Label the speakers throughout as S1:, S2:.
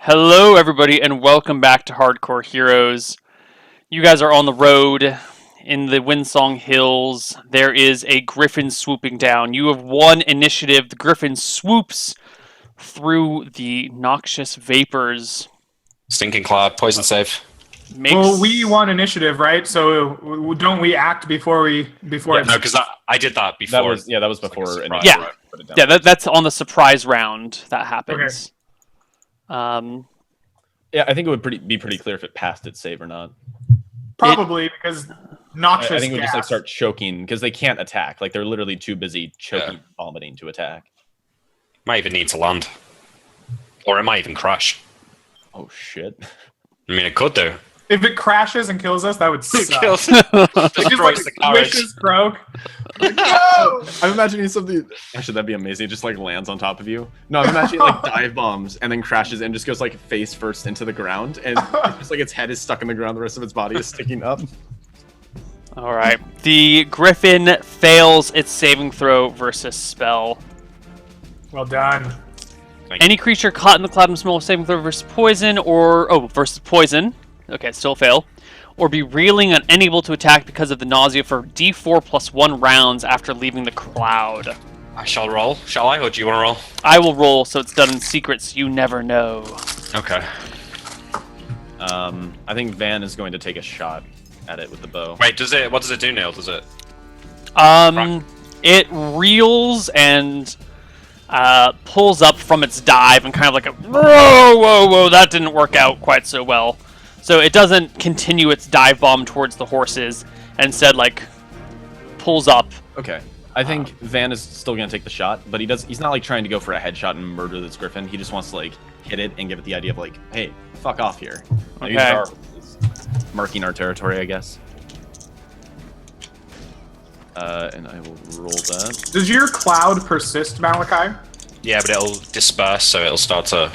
S1: Hello, everybody, and welcome back to Hardcore Heroes. You guys are on the road in the Windsong Hills. There is a griffin swooping down. You have won initiative. The griffin swoops through the noxious vapors.
S2: Stinking Claw, poison save.
S3: Well, we won initiative, right? So don't we act before
S2: No, because I did that before.
S4: That was before.
S2: surprise.
S1: Yeah. That's on the surprise round that happens.
S4: Yeah, I think it would be pretty clear if it passed its save or not.
S3: Probably because noxious
S4: I think it would
S3: gas.
S4: just start choking because they can't attack. Like they're literally too busy choking, vomiting to attack.
S2: Might even need to land, or it might even crash.
S4: Oh shit!
S2: I mean, it could do.
S3: If it crashes and kills us, that would suck.
S2: Kills,
S3: Just
S2: destroys the carriage.
S3: wishes broke. No!
S4: I'm imagining something. Actually, that'd be amazing. It just like lands on top of you. No, I'm imagining like dive bombs and then crashes and just goes like face first into the ground, and it's just like its head is stuck in the ground. The rest of its body is sticking up.
S1: All right. The griffin fails its saving throw versus spell.
S3: Well done.
S1: Any creature caught in the cloud and smell saving throw versus poison, versus poison. Okay, still fail. Or be reeling and unable to attack because of the nausea for D4 plus 1 rounds after leaving the cloud.
S2: I shall roll. Shall I, or do you want to roll?
S1: I will roll, so it's done in secret, so you never know.
S2: Okay.
S4: I think Van is going to take a shot at it with the bow.
S2: Wait, what does it do, Neil? Does it?
S1: It reels and pulls up from its dive and kind of like a whoa, that didn't work out quite so well. So it doesn't continue its dive bomb towards the horses, and instead like pulls up.
S4: Okay. I think Van is still going to take the shot, but he's not like trying to go for a headshot and murder this griffin. He just wants to like hit it and give it the idea of like, hey, fuck off here. Like,
S1: Okay.
S4: these are marking our territory, I guess. And I will roll that.
S3: Does your cloud persist, Malachi?
S2: Yeah, but it'll disperse, so it'll start to.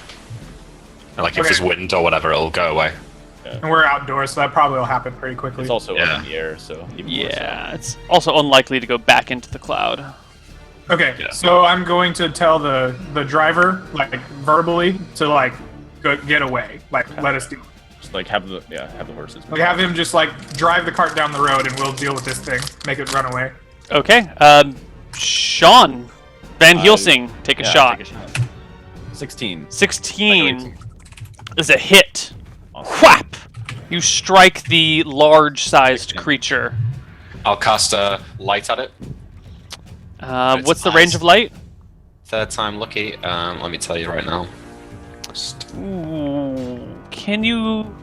S2: Like if
S3: Okay.
S2: there's wind or whatever, it'll go away.
S3: And we're outdoors, so that probably will happen pretty quickly.
S4: It's also
S2: Yeah.
S4: up in the air, so even more so.
S1: Yeah, it's also unlikely to go back into the cloud.
S3: Okay,
S2: Yeah.
S3: so I'm going to tell the driver, like verbally, to like get away. Like let us deal.
S4: Just like have the horses.
S3: Like have him just like drive the cart down the road, and we'll deal with this thing. Make it run away.
S1: Okay, Sean Van Helsing, take a shot.
S4: Take a shot. 16.
S1: 16 is a hit.
S4: Awesome.
S1: Whap! You strike the large-sized creature.
S2: I'll cast a light at it.
S1: What's the
S2: eyes.
S1: range of light?
S2: Third time lucky. Let me tell you right now.
S1: Ooh, can you?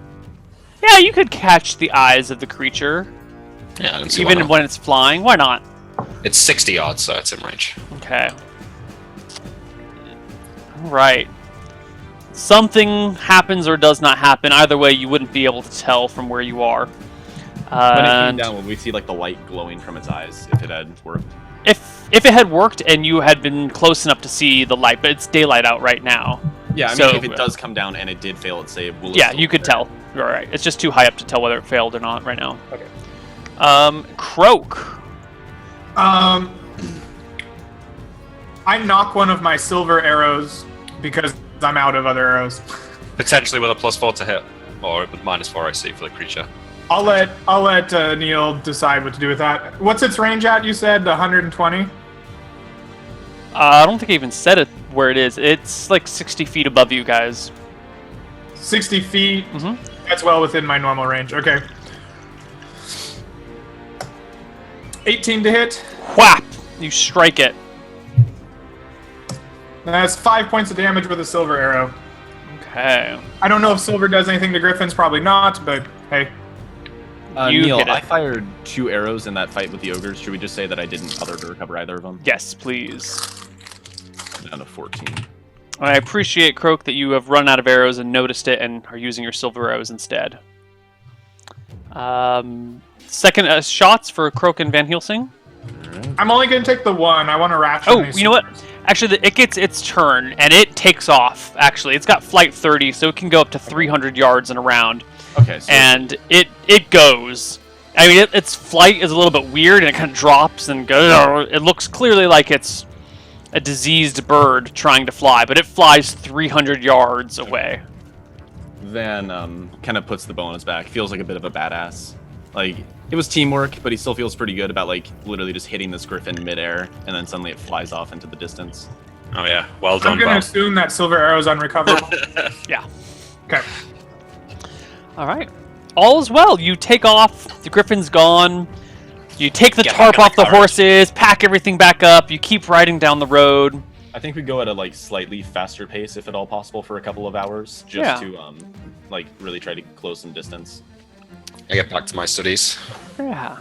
S1: Yeah, you could catch the eyes of the creature,
S2: Yeah, I don't see why
S1: even
S2: not.
S1: when it's flying. Why not?
S2: It's 60 yards, so it's in range.
S1: Okay. All right. Something happens or does not happen. Either way, you wouldn't be able to tell from where you are.
S4: When it came
S1: And
S4: down, would we see like the light glowing from its eyes if it had worked?
S1: if it had worked and you had been close enough to see the light, but it's daylight out right now.
S4: Yeah, I mean,
S1: So-
S4: if it does come down and it did fail its save, will it
S1: Yeah,
S4: still
S1: you could
S4: be there?
S1: tell. All right. It's just too high up to tell whether it failed or not right now.
S4: Okay.
S1: Croak.
S3: I knock one of my silver arrows because I'm out of other arrows.
S2: Potentially with a +4 to hit, or with -4 AC for the creature.
S3: I'll let Neil decide what to do with that. What's its range at? You said 120.
S1: I don't think I even said it where it is. It's like 60 feet above you guys.
S3: 60 feet.
S1: Mhm.
S3: That's well within my normal range. Okay. 18 to hit.
S1: Whap! You strike it.
S3: That's 5 points of damage with a silver arrow.
S1: Okay.
S3: I don't know if silver does anything to griffins. Probably not, but hey.
S1: You
S4: Neil,
S1: hit it.
S4: I fired 2 arrows in that fight with the ogres. Should we just say that I didn't bother to recover either of them?
S1: Yes, please.
S4: Down to 14.
S1: I appreciate, Croak, that you have run out of arrows and noticed it and are using your silver arrows instead. Second shots for Croak and Van Helsing.
S3: I'm only going to take the one. I want to ration
S1: Oh,
S3: these
S1: you know what?
S3: swords.
S1: Actually, it gets its turn, and it takes off, actually. It's got flight 30, so it can go up to 300 yards in a round.
S4: Okay, so
S1: And it goes. I mean, its flight is a little bit weird, and it kind of drops and goes. It looks clearly like it's a diseased bird trying to fly, but it flies 300 yards away.
S4: Van kind of puts the bow on his back. Feels like a bit of a badass. Like, it was teamwork, but he still feels pretty good about, like, literally just hitting this griffin midair, and then suddenly it flies off into the distance.
S2: Oh yeah, well done,
S3: I'm gonna
S2: Bob.
S3: assume that silver arrow is unrecoverable.
S1: Yeah.
S3: Okay.
S1: All right. All is well. You take off. The griffin's gone. You take the
S2: Get
S1: tarp
S2: back in
S1: off
S2: the
S1: the
S2: carriage.
S1: horses, pack everything back up. You keep riding down the road.
S4: I think we go at a, like, slightly faster pace, if at all possible, for a couple of hours, just
S1: Yeah.
S4: to, like, really try to close some distance.
S2: I get back to my studies.
S1: Yeah.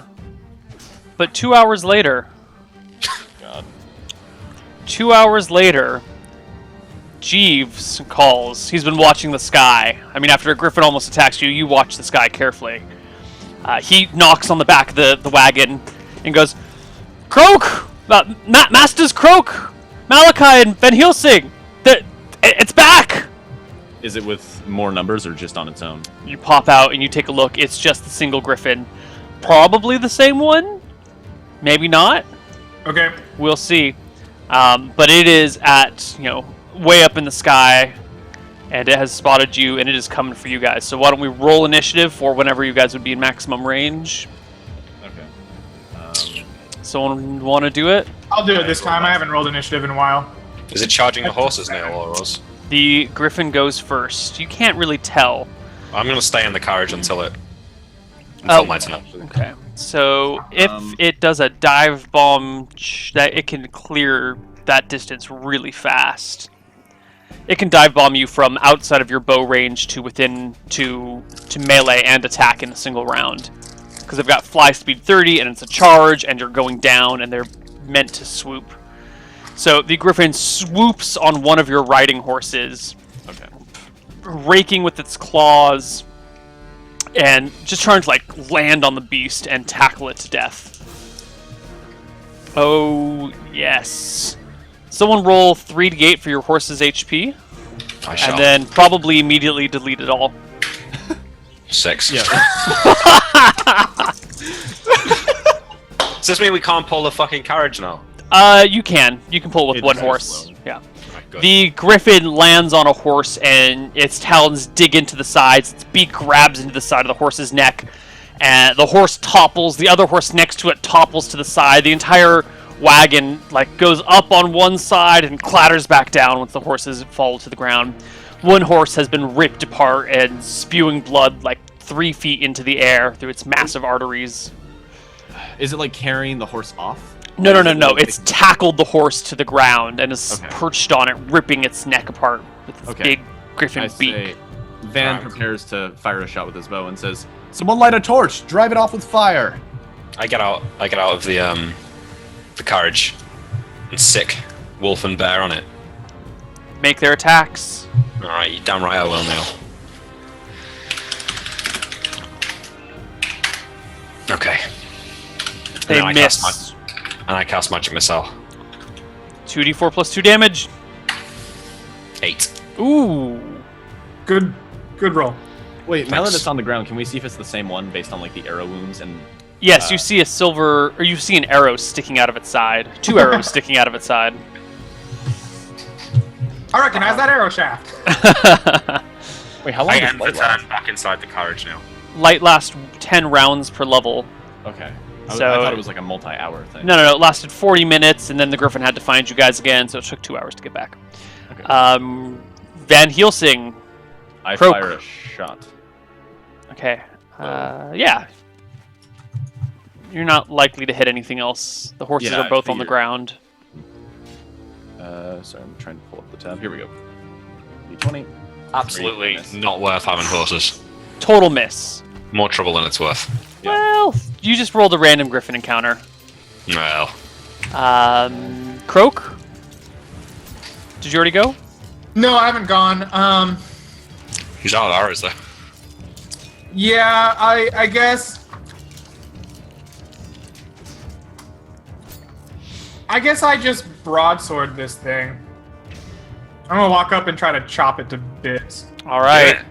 S1: But 2 hours later,
S4: God.
S1: 2 hours later, Jeeves calls. He's been watching the sky. I mean, after a griffin almost attacks you, you watch the sky carefully. He knocks on the back of the wagon and goes, "Croak! Masters Croak! Malachi and Van Helsing! It's back!"
S4: Is it with more numbers or just on its own?
S1: You pop out and you take a look. It's just the single griffin. Probably the same one. Maybe not.
S3: Okay.
S1: We'll see. But it is at, way up in the sky, and it has spotted you, and it is coming for you guys. So why don't we roll initiative for whenever you guys would be in maximum range?
S4: Okay.
S1: Someone want to do it?
S3: I'll do it this time. I haven't rolled initiative in a while.
S2: Is it charging the horses now, or us?
S1: The griffin goes first. You can't really tell.
S2: I'm gonna stay in the carriage until
S1: Oh.
S2: my turn.
S1: Okay. So if
S4: Um,
S1: it does a dive bomb, that it can clear that distance really fast. It can dive bomb you from outside of your bow range to within to melee and attack in a single round. Because they've got fly speed 30 and it's a charge and you're going down and they're meant to swoop. So the griffin swoops on one of your riding horses,
S4: Okay.
S1: raking with its claws and just trying to land on the beast and tackle it to death. Oh yes. Someone roll 3d8 for your horse's HP,
S2: I shall.
S1: and then probably immediately delete it all.
S2: 6.
S4: Yeah.
S2: Does this mean we can't pull the fucking carriage now?
S1: You can. You can pull it with
S4: It's
S1: one
S4: very
S1: horse.
S4: slow.
S1: Yeah.
S2: Right, good.
S1: The griffin lands on a horse, and its talons dig into the sides. Its beak grabs into the side of the horse's neck, and the horse topples. The other horse next to it topples to the side. The entire wagon goes up on one side and clatters back down once the horses fall to the ground. One horse has been ripped apart and spewing blood 3 feet into the air through its massive arteries.
S4: Is it like carrying the horse off?
S1: No. It's tackled the horse to the ground and is
S4: Okay.
S1: perched on it, ripping its neck apart with its
S4: Okay.
S1: big griffin
S4: I
S1: beak.
S4: say, Van prepares to fire a shot with his bow and says, "Someone light a torch! Drive it off with fire!"
S2: I get out of the carriage and sick wolf and bear on it.
S1: Make their attacks.
S2: Alright, you damn right I will now. Okay.
S1: They
S2: then I
S1: miss.
S2: cast magic missile.
S1: 2d4 plus 2 damage.
S2: 8.
S1: Ooh.
S3: Good roll.
S4: Wait, now that
S2: Thanks.
S4: it's on the ground, can we see if it's the same one based on the arrow wounds and?
S1: Yes, you see a silver, or you see an arrow sticking out of its side. 2 arrows sticking out of its side.
S3: I recognize that arrow shaft.
S4: Wait, how long
S2: I
S4: does
S2: end the
S4: light last?
S2: turn back inside the carriage now.
S1: Light lasts 10 rounds per level.
S4: Okay. I
S1: So-
S4: thought it was like a multi-hour thing.
S1: No, it lasted 40 minutes, and then the griffin had to find you guys again, so it took 2 hours to get back.
S4: Okay.
S1: Van Helsing.
S4: I
S1: Croak.
S4: fire a shot.
S1: Okay. Yeah. You're not likely to hit anything else. The horses
S4: Yeah,
S1: are both
S4: I
S1: on the
S4: figured.
S1: ground.
S4: Sorry, I'm trying to pull up the tab. Here we go. D20.
S2: Absolutely
S4: Miss.
S2: not worth having horses.
S1: Total miss.
S2: More trouble than it's worth.
S4: Yeah.
S1: Well, you just rolled a random griffin encounter.
S2: Well,
S1: Croak? Did you already go?
S3: No, I haven't gone.
S2: he's out of arrows though.
S3: Yeah, I guess. I just broadsword this thing. I'm gonna walk up and try to chop it to bits.
S1: All right.
S2: Yeah.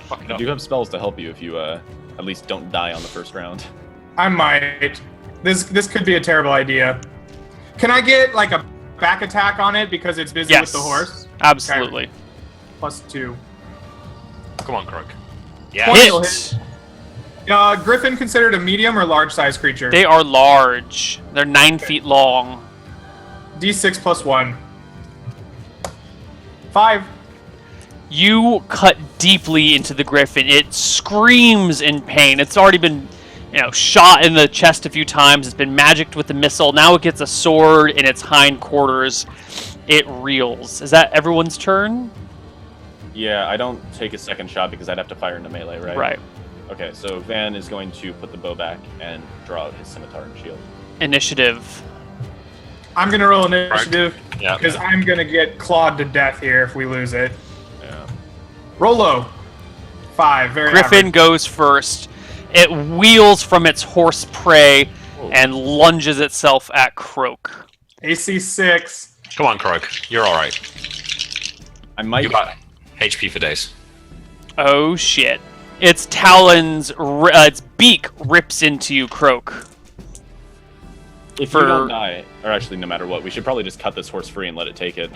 S2: Fuck it
S4: I
S2: up.
S4: do have spells to help you if you at least don't die on the first round.
S3: I might. This could be a terrible idea. Can I get a back attack on it because it's busy
S1: Yes.
S3: with the horse?
S1: Absolutely.
S3: +2.
S2: Come on, Croak. Yeah.
S1: Hit!
S3: Griffin considered a medium or large size creature?
S1: They are large. They're 9 feet long.
S3: D6 plus 1. 5.
S1: You cut deeply into the griffin. It screams in pain. It's already been, shot in the chest a few times. It's been magicked with the missile. Now it gets a sword in its hindquarters. It reels. Is that everyone's turn?
S4: Yeah, I don't take a second shot because I'd have to fire into melee, right?
S1: Right.
S4: Okay, so Van is going to put the bow back and draw out his scimitar and shield.
S1: Initiative.
S3: I'm gonna roll initiative
S2: Yeah.
S3: because I'm gonna get clawed to death here if we lose it.
S4: Yeah.
S3: Roll low. 5. Very
S1: Griffin
S3: average.
S1: goes first. It wheels from its horse prey and lunges itself at Croak.
S3: AC 6.
S2: Come on, Croak. You're all right.
S4: I might.
S2: You got HP for days.
S1: Oh shit. Its talons, its beak rips into you, Croak.
S4: If
S1: for-
S4: you don't die, or actually, no matter what, we should probably just cut this horse free and let it take it.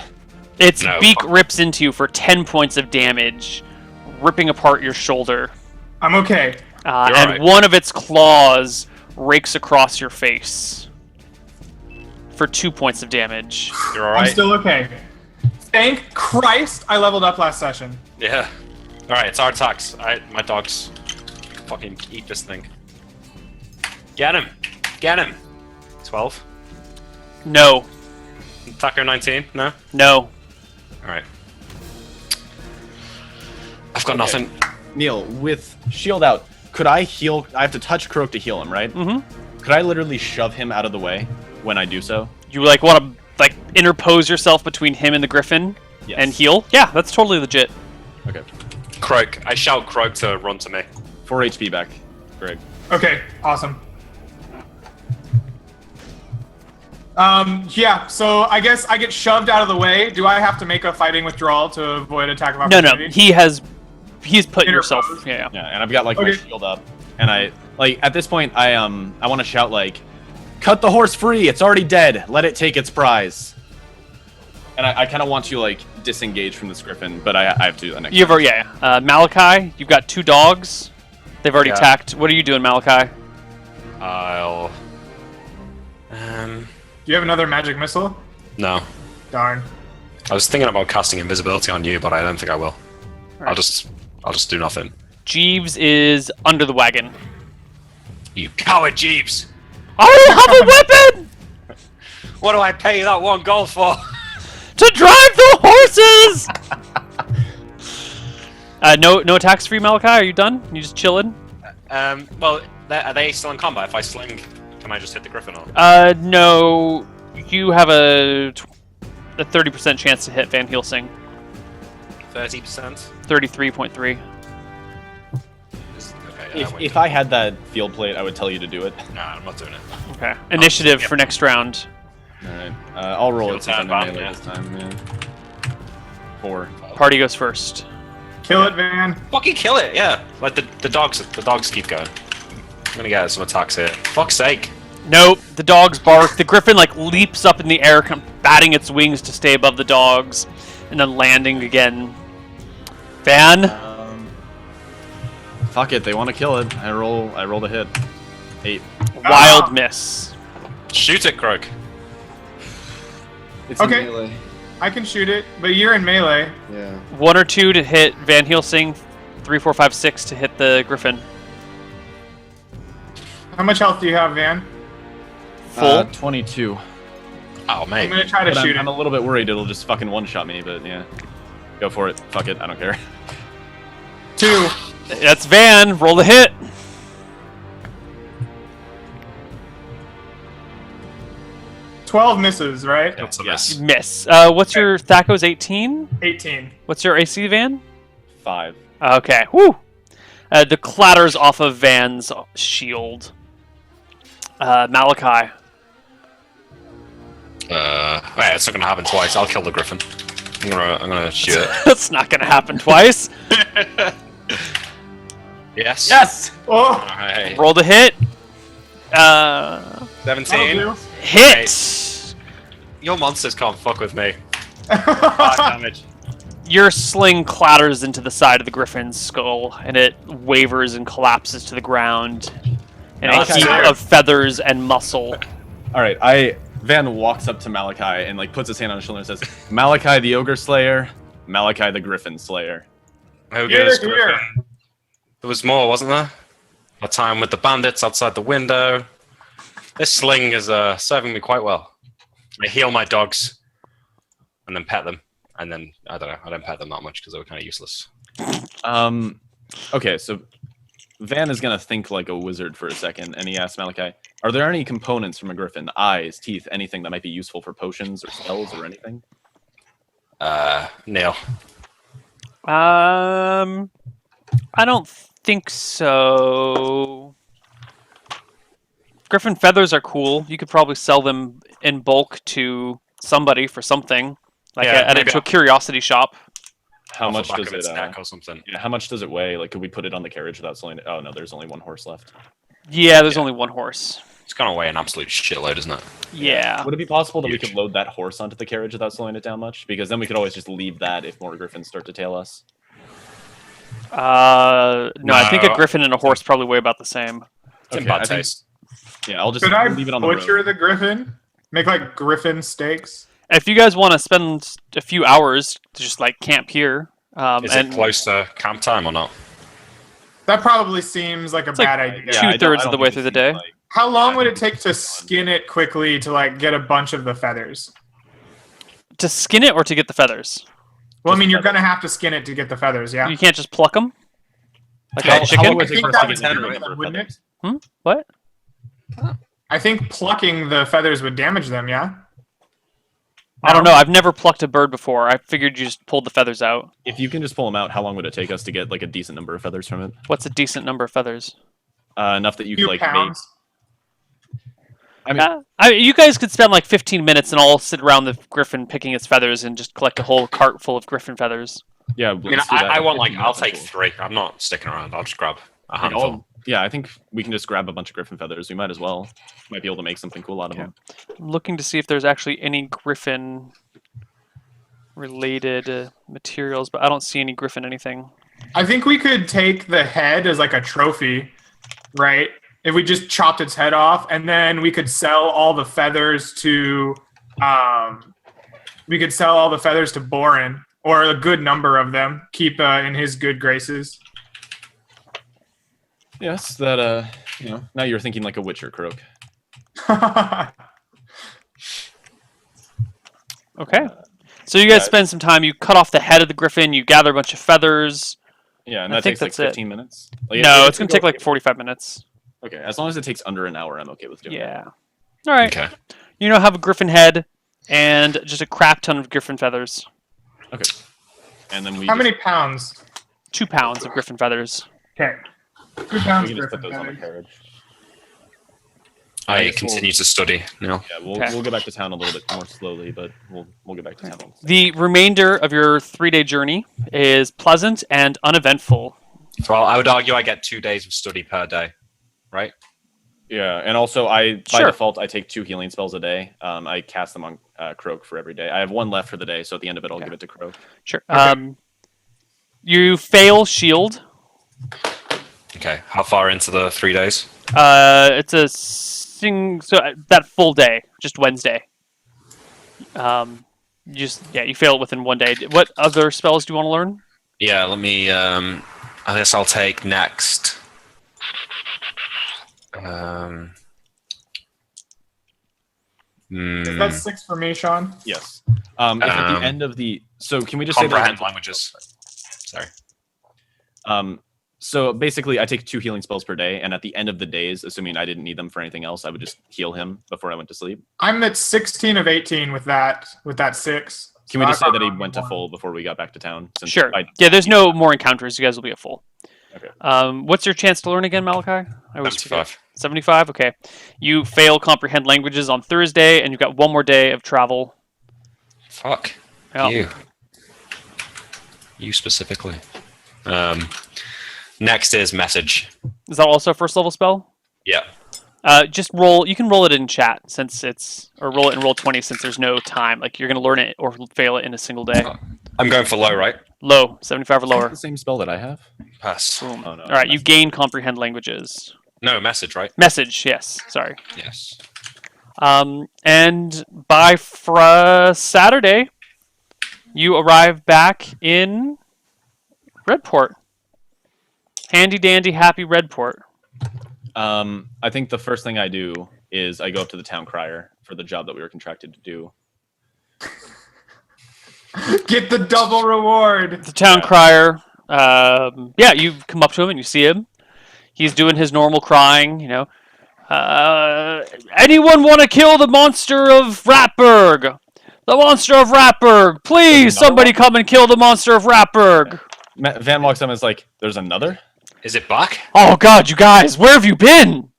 S1: Its
S2: No.
S1: beak rips into you for 10 points of damage, ripping apart your shoulder.
S3: I'm okay.
S2: You're
S1: And
S2: alright.
S1: one of its claws rakes across your face for 2 points of damage.
S2: You're all
S3: I'm
S2: right.
S3: still okay. Thank Christ I leveled up last session.
S2: Yeah. All right, it's our attacks. My dogs fucking eat this thing. Get him. Get him. 12.
S1: No.
S2: Attacker 19. No.
S1: No.
S2: All right. I've got nothing.
S4: Neil, with shield out, could I heal? I have to touch Croak to heal him, right?
S1: Mm-hmm.
S4: Could I literally shove him out of the way when I do so?
S1: You want to interpose yourself between him and the griffin
S4: Yes.
S1: and heal? Yeah, that's totally legit.
S4: Okay.
S2: Croak. I shout Croak to run to me.
S4: 4 HP back, Greg.
S3: Okay, awesome. Yeah, so I guess I get shoved out of the way. Do I have to make a fighting withdrawal to avoid attack of
S1: No,
S3: opportunity?
S1: no. He's put yourself.
S3: Interpose.
S1: Yeah.
S4: Yeah, and I've got like my
S3: Okay.
S4: shield up, and I at this point I want to shout like, "Cut the horse free! It's already dead. Let it take its prize." And I kind of want to like disengage from this griffin, but I have to do that next.
S1: You've already, Malachi, you've got 2 dogs. They've already
S2: Yeah.
S1: attacked. What are you doing, Malachi?
S2: I'll.
S3: Do you have another magic missile?
S2: No.
S3: Darn.
S2: I was thinking about casting invisibility on you, but I don't think I will.
S1: Alright.
S2: I'll just do nothing.
S1: Jeeves is under the wagon.
S2: You coward, Jeeves!
S1: I have a weapon
S2: What do I pay you that 1 gold for?
S1: to drive the horses. No attacks for you, Malachi. Are you done? You just chilling?
S2: Well, are they still in combat? If I sling, can I just hit the griffin or?
S1: No. You have a 30% chance to hit Van Helsing.
S2: 30%?
S1: 33.3.
S2: Okay, yeah,
S4: If I had that field plate, I would tell you to do it.
S2: Nah, I'm not doing it.
S1: Okay. Initiative
S2: yep.
S1: for next round.
S4: All right, I'll roll
S2: Field
S4: it since I'm in
S2: tab,
S4: melee
S2: yeah.
S4: this time. Yeah. 4.
S1: Party goes first.
S3: Kill it, Van.
S2: Fucking kill it, yeah. Like the dogs keep going. I'm gonna get some attacks here. Fuck's sake.
S1: Nope. The dogs bark. The griffin leaps up in the air, batting its wings to stay above the dogs, and then landing again. Van.
S4: Fuck it, they want to kill it. I roll a hit. 8.
S1: Wild miss.
S2: Shoot it, Croak.
S5: It's
S3: Okay.
S5: in melee.
S3: I can shoot it, but you're in melee.
S5: Yeah.
S1: 1 or 2 to hit Van Helsing. 3, 4, 5, 6 to hit the griffin.
S3: How much health do you have, Van?
S1: Full.
S4: 22.
S2: Oh,
S3: I'm
S2: mate.
S3: gonna try to
S4: But
S3: shoot
S4: I'm
S3: it.
S4: a little bit worried it'll just fucking one-shot me, but yeah. Go for it. Fuck it, I don't care.
S3: 2.
S1: That's Van. Roll the hit.
S3: $12 misses, right?
S2: That's a
S4: Yeah.
S2: miss.
S1: Miss. What's your Thaco's 18?
S3: 18.
S1: What's your AC, Van?
S4: 5.
S1: Okay. Woo. The clatters off of Van's shield. Malachi.
S2: Wait, it's not gonna happen twice. I'll kill the griffin. I'm gonna shoot it.
S1: That's not gonna happen twice.
S2: Yes.
S4: Yes!
S3: Oh!
S2: Alright.
S1: Roll the hit.
S2: 17.
S3: That'll
S1: Hit.
S2: Your monsters can't fuck with me. 5 damage.
S1: Your sling clatters into the side of the griffin's skull, and it wavers and collapses to the ground. And a
S4: Okay.
S1: heap of feathers and muscle.
S4: All right, Van walks up to Malachi and like puts his hand on his shoulder and says, "Malachi the Ogre Slayer, Malachi the Griffin Slayer."
S2: Ogres,
S3: Here, here.
S2: Griffin. There was more, wasn't there? A time with the bandits outside the window. This sling is serving me quite well. I heal my dogs, and then pet them, and then I don't know. I don't pet them that much because they were kind of useless.
S4: Okay, so Van is gonna think like a wizard for a second, and he asks Malachi, "Are there any components from a griffin? Eyes, teeth, anything that might be useful for potions or spells or anything?"
S2: Neil.
S1: I don't think so. Griffin feathers are cool. You could probably sell them in bulk to somebody for something, like
S2: Yeah,
S1: at
S2: maybe
S1: a curiosity shop.
S4: How
S2: Off the
S4: much
S2: back
S4: does
S2: of its
S4: it?
S2: neck or something?
S4: Yeah, how much does it weigh? Like, could we put it on the carriage without slowing it? Oh no, there's only one horse left.
S1: Yeah, there's only one horse.
S2: It's gonna weigh an absolute shitload, isn't it?
S1: Yeah.
S4: Would it be possible that we
S2: Huge.
S4: could load that horse onto the carriage without slowing it down much? Because then we could always just leave that if more griffins start to tail us.
S1: No, I think a
S2: No.
S1: griffin and a horse probably weigh about the same.
S2: It's in
S4: Okay,
S2: bad
S4: I think-
S2: taste.
S4: Yeah, I'll just
S3: Could I
S4: leave it on the
S3: butcher
S4: road.
S3: the griffin? Make like griffin steaks?
S1: If you guys want to spend a few hours to just like camp here,
S2: Is
S1: and
S2: it close to camp time or not?
S3: That probably seems like a
S1: like
S3: bad idea.
S1: Yeah.
S4: I don't-
S1: Two-thirds
S4: I
S1: of the
S4: don't
S1: way
S4: think
S1: through
S4: it
S1: the day.
S4: seems like-
S3: How long would it take to skin it quickly to like get a bunch of the feathers?
S1: to skin it or to get the feathers,
S3: Well, I
S4: Just
S3: mean, you're
S4: feathers.
S3: gonna have to skin it to get the feathers, yeah.
S1: you can't just pluck them like
S2: How-
S1: a
S2: how
S1: chicken.
S4: long would it
S3: I
S4: take
S3: think
S4: for us to
S3: that
S4: get
S3: would
S4: the
S3: damage
S4: number
S3: them,
S4: of
S3: wouldn't it?
S4: feathers?
S1: What?
S3: I think plucking the feathers would damage them, yeah?
S1: I don't know. I've never plucked a bird before. I figured you just pulled the feathers out.
S4: If you can just pull them out, how long would it take us to get like a decent number of feathers from it?
S1: What's a decent number of feathers?
S4: Enough that you
S3: Few
S4: could like make.
S3: pounds.
S4: I mean,
S1: You guys could spend like 15 minutes and all sit around the griffin picking its feathers and just collect a whole cart full of griffin feathers.
S4: yeah.
S2: I mean,
S4: let's do that.
S2: I want like
S4: 15
S2: I'll
S4: minutes,
S2: take
S4: cool.
S2: 3. I'm not sticking around. I'll just grab a
S4: Yeah,
S2: handful.
S4: yeah, I think we can just grab a bunch of griffin feathers. We might as well. Might be able to make something cool out of them.
S1: I'm looking to see if there's actually any griffin related materials, but I don't see any griffin anything.
S3: I think we could take the head as like a trophy, right? If we just chopped its head off, and then we could sell all the feathers to, Borin, or a good number of them. Keep in his good graces.
S4: Yes, that now you're thinking like a Witcher, Croak.
S1: Okay. So you guys
S4: yeah.
S1: spend some time. You cut off the head of the griffin. You gather a bunch of feathers.
S4: Yeah, and
S1: I
S4: that
S1: think
S4: takes like
S1: that's it.
S4: 15 minutes. Like,
S1: No,
S4: if
S1: it's gonna take like 45 minutes.
S4: Okay, as long as it takes under an hour, I'm okay with doing it.
S1: Yeah. All right.
S2: Okay.
S1: You now have a griffin head and just a crap ton of griffin feathers.
S4: Okay. And then we
S3: How
S4: just,
S3: many pounds?
S1: 2 pounds of griffin feathers.
S3: Okay. 2
S4: we
S3: pounds
S4: can just put
S3: griffin
S4: those on the
S3: feathers.
S4: carriage.
S2: I
S4: guess
S2: continue to study. Neil.
S4: Yeah, we'll
S1: Okay.
S4: we'll get back to town a little bit more slowly, but we'll get back to town.
S1: The remainder of your 3-day journey is pleasant and uneventful.
S2: Well, I would argue I get 2 days of study per day, right?
S4: Yeah, and also by
S1: Sure.
S4: default I take 2 healing spells a day. I cast them on Croak for every day. I have 1 left for the day, so at the end of it I'll give it to Croak.
S1: Sure. You fail shield.
S2: Okay. How far into the 3 days?
S1: It's a that full day, just Wednesday. You fail it within 1 day. What other spells do you want to learn?
S2: Yeah. Let me. I guess I'll take next.
S3: Is that 6 for me, Sean?
S4: Yes. If at the end of the can we just say
S2: comprehend
S4: that
S2: languages. Sorry.
S4: So basically I take 2 healing spells per day, and at the end of the days, assuming I didn't need them for anything else, I would just heal him before I went to sleep.
S3: I'm at 16 of 18 with that 6.
S4: Can we
S3: So
S4: just
S3: I
S4: say that he
S3: probably
S4: went to
S3: won.
S4: full before we got back to town? Since
S1: Sure.
S4: I-
S1: Yeah, there's no more encounters. You guys will be at full.
S4: Okay.
S1: What's your chance to learn again, Malachi? I always forget.
S2: 75.
S1: 75? Okay. You fail comprehend languages on Thursday, and you've got 1 more day of travel.
S2: Fuck.
S1: Yeah.
S2: You specifically. Next is message.
S1: Is that also a first level spell?
S2: Yeah.
S1: Just roll. You can roll it in chat or roll it in roll 20 since there's no time. Like you're gonna learn it or fail it in a single day.
S2: I'm going for low, right?
S1: Low, 75 or lower.
S4: The same spell that I have.
S2: Pass.
S1: Boom.
S4: Oh, no.
S1: All right, you gain comprehend languages.
S2: No, message, right?
S1: Message, yes. Sorry.
S2: Yes.
S1: And by Saturday, you arrive back in Redport. Handy dandy, happy Redport.
S4: I think the first thing I do is I go up to the town crier for the job that we were contracted to do.
S3: Get the double reward.
S1: The town crier. Yeah, you come up to him and you see him. He's doing his normal crying, you know. Anyone want to kill the monster of Ratburg? The monster of Ratburg! Please, somebody come and kill the monster of Ratburg!
S4: Van walks up and is like, "There's another."
S2: Is it back?
S1: Oh God, you guys, where have you been?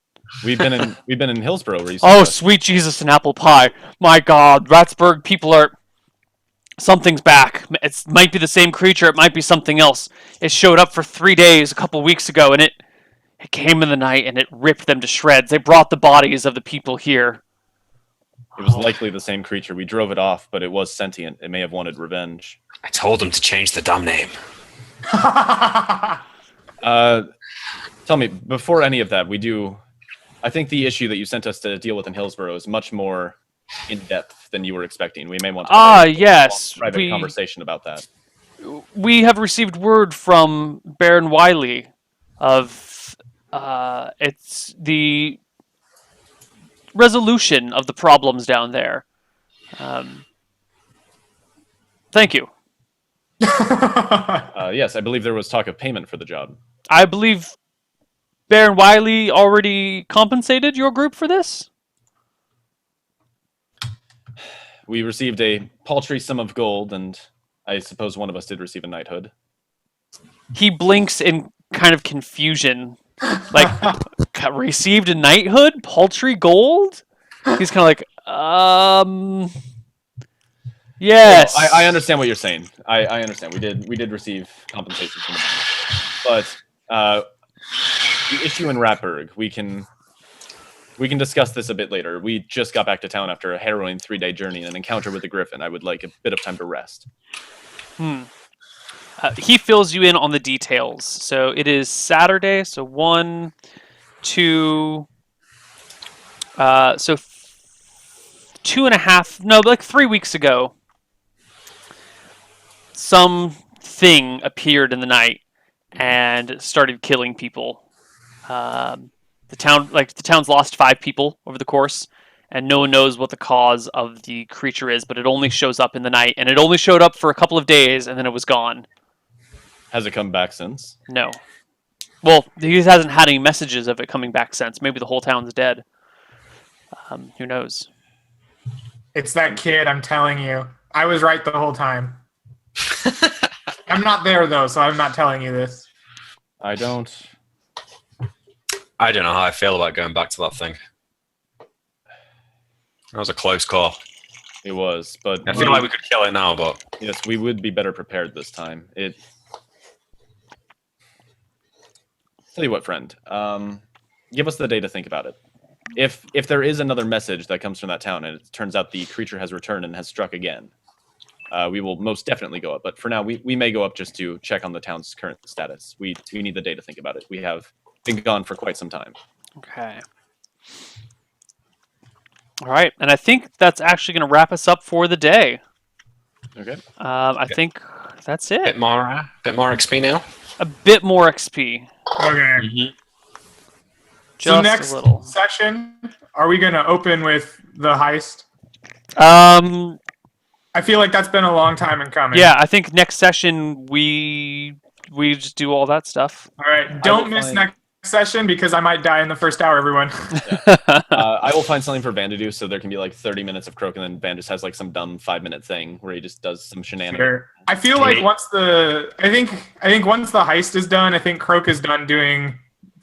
S4: We've been in Hillsborough recently.
S1: Oh, sweet Jesus and apple pie! My God, Ratburg people are. Something's back. It might be the same creature. It might be something else. It showed up for 3 days a couple weeks ago, and it came in the night and it ripped them to shreds. They brought the bodies of the people here.
S4: It was likely the same creature. We drove it off, but it was sentient. It may have wanted revenge.
S2: I told him to change the damn name.
S4: Tell me, before any of that, I think the issue that you sent us to deal with in Hillsborough is much more in depth than you were expecting. We may want to have a
S1: yes,
S4: private conversation about that.
S1: We have received word from Baron Wiley of it's the resolution of the problems down there. Thank you.
S4: Yes, I believe there was talk of payment for the job.
S1: I believe Baron Wiley already compensated your group for this?
S4: We received a paltry sum of gold, and I suppose one of us did receive a knighthood.
S1: He blinks in kind of confusion. Like, received a knighthood? Paltry gold? He's kind of like, yes.
S4: Well, I understand what you're saying. I understand. We did receive compensation from the but the issue in Ratburg, we can discuss this a bit later. We just got back to town after a harrowing 3-day journey and an encounter with the Griffin. I would like a bit of time to rest.
S1: He fills you in on the details. So it is Saturday. So 1, 2, so 2.5, no, like 3 weeks ago, something appeared in the night and started killing people. The town's lost 5 people over the course, and no one knows what the cause of the creature is, but it only shows up in the night, and it only showed up for a couple of days, and then it was gone.
S4: Has it come back since?
S1: No. Well, he hasn't had any messages of it coming back since. Maybe the whole town's dead. Who knows?
S3: It's that kid, I'm telling you. I was right the whole time. I'm not there, though, so I'm not telling you this.
S4: I don't
S2: know how I feel about going back to that thing. That was a close call.
S4: It was, but
S2: I feel like we could kill it now, but
S4: yes, we would be better prepared this time. Tell you what, friend. Give us the day to think about it. If there is another message that comes from that town and it turns out the creature has returned and has struck again, we will most definitely go up. But for now, we may go up just to check on the town's current status. We need the day to think about it. We have been gone for quite some time.
S1: Okay. All right, and I think that's actually going to wrap us up for the day.
S4: Okay.
S1: I think that's it.
S2: bit more XP now.
S1: A bit more XP.
S3: Okay.
S1: Just
S3: So next
S1: a little.
S3: session, are we going to open with the heist? I feel like that's been a long time in coming.
S1: Yeah, I think next session we just do all that stuff.
S3: All right. Don't miss next session because I might die in the first hour, everyone.
S4: I will find something for Van to do, so there can be like 30 minutes of Croak, and then Van just has like some dumb 5-minute thing where he just does some shenanigans.
S3: Sure. I feel like once the heist is done, I think Croak is done doing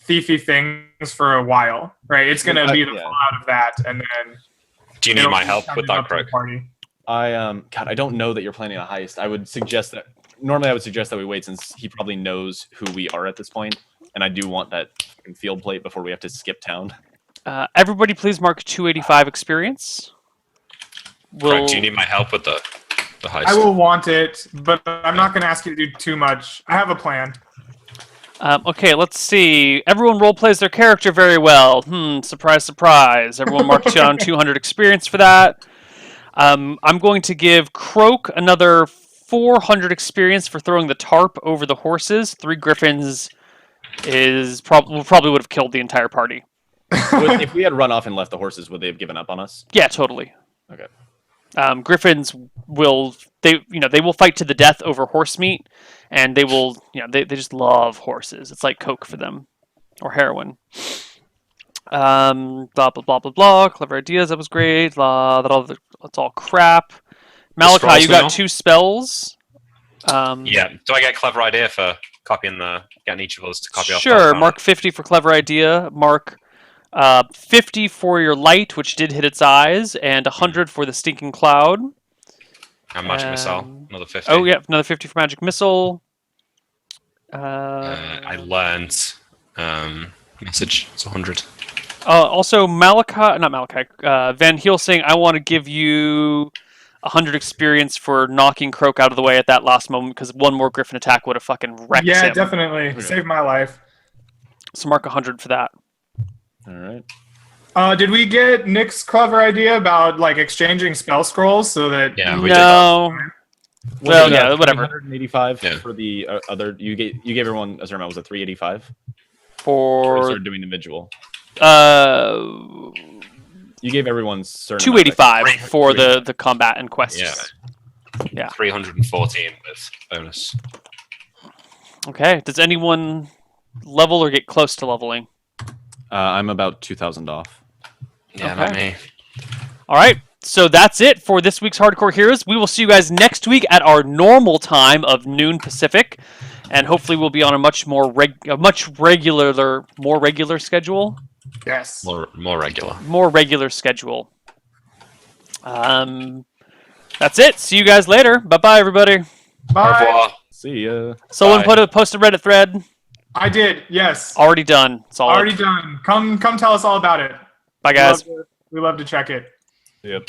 S3: thiefy things for a while, right? It's gonna be the fallout of that, and then.
S2: Do you need my help with that, Croak?
S4: God, I don't know that you're planning a heist. I would suggest that we wait since he probably knows who we are at this point, and I do want that field plate before we have to skip town.
S1: Everybody, please mark 285 experience.
S2: Croak, do you need my help with the The heist.
S3: I will want it, but I'm not going to ask you to do too much. I have a plan.
S1: Okay, let's see. Everyone role plays their character very well. Surprise, surprise. Everyone marked down 200 experience for that. I'm going to give Croak another 400 experience for throwing the tarp over the horses. 3 griffins probably would have killed the entire party.
S4: If we had run off and left the horses, would they have given up on us?
S1: Yeah, totally.
S4: Okay.
S1: Griffins will fight to the death over horse meat, and they will they just love horses. It's like Coke for them, or heroin. Blah blah blah blah blah. Clever ideas. That was great. That's all crap. Malachi, you got 2 spells.
S2: Yeah. Do I get a clever idea for getting each of us to copy off?
S1: Sure. Mark 50 for clever idea. Mark 50 for your light, which did hit its eyes, and 100 for the stinking cloud.
S2: And magic missile, another 50.
S1: Oh yeah, another 50 for magic missile.
S2: I learned message. It's 100.
S1: Also, Van Helsing, I want to give you 100 experience for knocking Croak out of the way at that last moment, because one more Griffin attack would have fucking wrecked him.
S3: Yeah, definitely.
S4: Okay.
S3: Saved my life.
S1: So mark 100 for that.
S4: All right.
S3: Did we get Nick's clever idea about like exchanging spell scrolls so that?
S2: Yeah, we
S1: No. Well, yeah, whatever.
S4: 185
S2: Yeah.
S4: for the other. You gave everyone as amount. Was it 385? Or
S1: For
S4: started doing individual.
S1: 285
S4: You gave everyone certain. amount, right?
S1: for the combat and quests.
S2: Yeah.
S1: Yeah.
S2: 314 with bonus.
S1: Okay. Does anyone level or get close to leveling?
S4: I'm about 2,000 off.
S2: Yeah,
S1: Okay.
S2: not me.
S1: All right. So that's it for this week's Hardcore Heroes. We will see you guys next week at our normal time of noon Pacific, and hopefully we'll be on a much more regular schedule.
S3: Yes.
S2: More regular.
S1: More regular schedule. That's it. See you guys later. Bye bye, everybody.
S2: Au
S3: Bye.
S2: revoir.
S4: See ya.
S1: Someone
S2: Bye.
S1: post a Reddit thread.
S3: I did. Yes.
S1: Already done. It's all
S3: Already done. Come tell us all about it.
S1: Bye, guys.
S3: We love to check it.
S4: Yep.